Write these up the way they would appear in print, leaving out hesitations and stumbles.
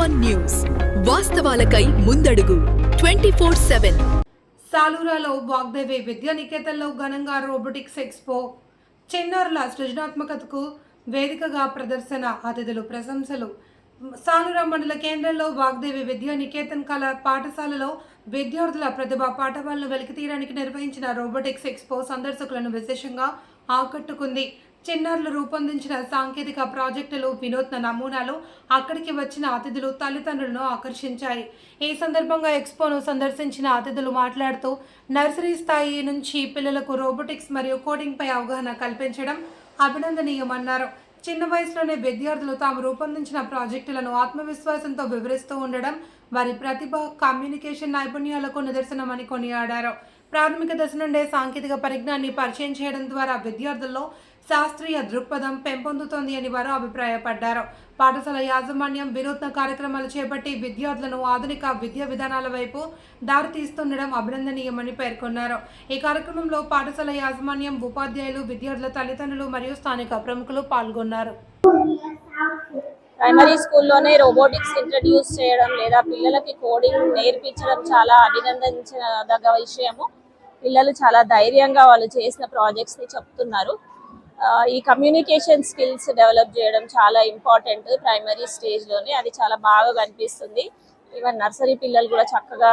A1 news వాస్తవాలకై ముందడుగు 24/7. సాలూరాలో వాగ్దేవి విద్యా నికేతన్లో ఘనంగా రోబోటిక్స్ ఎక్స్పో, చిన్నారుల సృజనాత్మకతకు వేదికగా ప్రదర్శన, అతిథులు ప్రశంసలు. సాలూరా మండల కేంద్రంలో వాగ్దేవి విద్యా నికేతన్ కళా పాఠశాలలో విద్యార్థుల ప్రతిభా పాఠవాలను వెలికితీయడానికి నిర్వహించిన రోబోటిక్స్ ఎక్స్పో సందర్శకులను విశేషంగా ఆకట్టుకుంది. చిన్నారులు రూపొందించిన సాంకేతిక ప్రాజెక్టులు, వినూత్న నమూనాలు అక్కడికి వచ్చిన అతిథులు, తల్లిదండ్రులను ఆకర్షించాయి. ఈ సందర్భంగా ఎక్స్పోను సందర్శించిన అతిథులు మాట్లాడుతూ నర్సరీ స్థాయి నుంచి పిల్లలకు రోబోటిక్స్ మరియు కోడింగ్పై అవగాహన కల్పించడం అభినందనీయమన్నారు. చిన్న వయసులోనే విద్యార్థులు తాము రూపొందించిన ప్రాజెక్టులను ఆత్మవిశ్వాసంతో వివరిస్తూ ఉండడం వారి ప్రతిభ, కమ్యూనికేషన్ నైపుణ్యాలకు నిదర్శనమని కొనియాడారు. ప్రాథమిక దశ నుండే సాంకేతిక పరిజ్ఞానాన్ని పరిచయం చేయడం ద్వారా విద్యార్థుల్లో శాస్త్రీయ దృక్పథం పెంపొందుతోంది అని వారు అభిప్రాయపడ్డారు. పాఠశాల యాజమాన్యం వినూత్న కార్యక్రమాలు చేపట్టి విద్యార్థులను ఆధునిక విద్యా విధానాల వైపు దారితీస్తుండడం అభినందనీయమని పేర్కొన్నారు. ఈ కార్యక్రమంలో పాఠశాల యాజమాన్యం, ఉపాధ్యాయులు, విద్యార్థుల తల్లిదండ్రులు మరియు స్థానిక ప్రముఖులు పాల్గొన్నారు. ప్రైమరీ స్కూల్లోనే రోబోటిక్స్ ఇంట్రడ్యూస్ చేయడం లేదా పిల్లలకి కోడింగ్ నేర్పించడం చాలా అభినందించదగ్గ విషయము. పిల్లలు చాలా ధైర్యంగా వాళ్ళు చేసిన ప్రాజెక్ట్స్ని చెప్తున్నారు. ఈ కమ్యూనికేషన్ స్కిల్స్ డెవలప్ చేయడం చాలా ఇంపార్టెంట్ ప్రైమరీ స్టేజ్లోనే. అది చాలా బాగా కనిపిస్తుంది. ఈవెన్ నర్సరీ పిల్లలు కూడా చక్కగా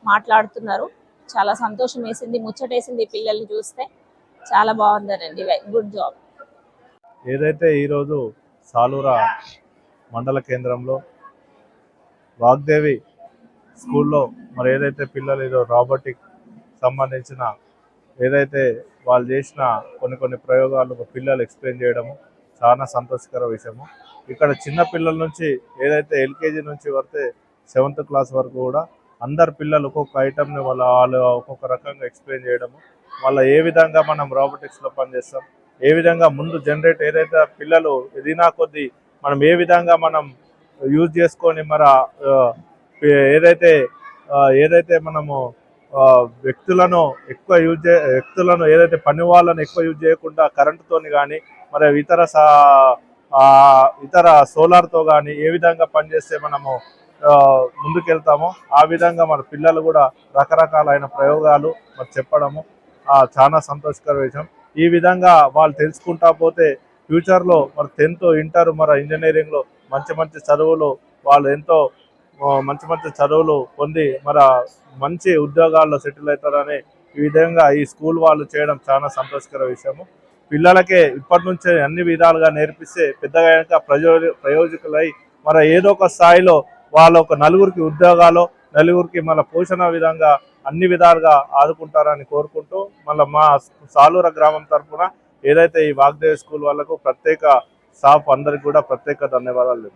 మాట్లాడుతున్నారు. చాలా సంతోషం వేసింది, ముచ్చటేసింది పిల్లల్ని చూస్తే. చాలా బాగుందనండి, గుడ్ జాబ్. ఏదైతే ఈరోజు సాలూరా మండల కేంద్రంలో వాగ్దేవి స్కూల్లో మరి ఏదైతే పిల్లలు ఏదో రోబోటిక్ సంబంధించిన ఏదైతే వాళ్ళు చేసిన కొన్ని ప్రయోగాలు పిల్లలు ఎక్స్ప్లెయిన్ చేయడము చాలా సంతోషకర విషయము. ఇక్కడ చిన్న పిల్లల నుంచి ఏదైతే ఎల్కేజీ నుంచి వస్తే 7th క్లాస్ వరకు కూడా అందరు పిల్లలు ఒక్కొక్క ఐటమ్ని వాళ్ళు ఒక్కొక్క రకంగా ఎక్స్ప్లెయిన్ చేయడము, వాళ్ళ ఏ విధంగా మనం రోబోటిక్స్లో పనిచేస్తాం, ఏ విధంగా ముందు జనరేట్ ఏదైతే పిల్లలు ఎదినా కొద్దీ మనం ఏ విధంగా మనం యూజ్ చేసుకొని మన ఏదైతే మనము వ్యక్తులను ఏదైతే పని వాళ్ళను ఎక్కువ యూజ్ చేయకుండా కరెంటుతోని కానీ మరి ఇతర సోలార్తో కానీ ఏ విధంగా పనిచేస్తే మనము ముందుకెళ్తామో ఆ విధంగా మన పిల్లలు కూడా రకరకాలైన ప్రయోగాలు మరి చెప్పడము చాలా సంతోషకర విషయం. ఈ విధంగా వాళ్ళు తెలుసుకుంటా పోతే ఫ్యూచర్లో మరి 10th, ఇంటర్, మరి ఇంజనీరింగ్లో మంచి చదువులు వాళ్ళు ఎంతో మంచి చదువులు పొంది మరి మంచి ఉద్యోగాల్లో సెటిల్ అవుతారని ఈ విధంగా ఈ స్కూల్ వాళ్ళు చేయడం చాలా సంతోషకర విషయము. పిల్లలకే ఇప్పటి నుంచే అన్ని విధాలుగా నేర్పిస్తే పెద్దగా ప్రయోజకులై మరి ఏదో ఒక స్థాయిలో వాళ్ళ ఒక నలుగురికి ఉద్యోగాలు, నలుగురికి మన పోషణ విధంగా అన్ని విధాలుగా ఆదుకుంటారని కోరుకుంటూ మళ్ళీ మా సాలూరా గ్రామం తరఫున ఏదైతే ఈ వాగ్దేవి స్కూల్ వాళ్ళకు ప్రత్యేక స్టాఫ్ అందరికి కూడా ప్రత్యేక ధన్యవాదాలు.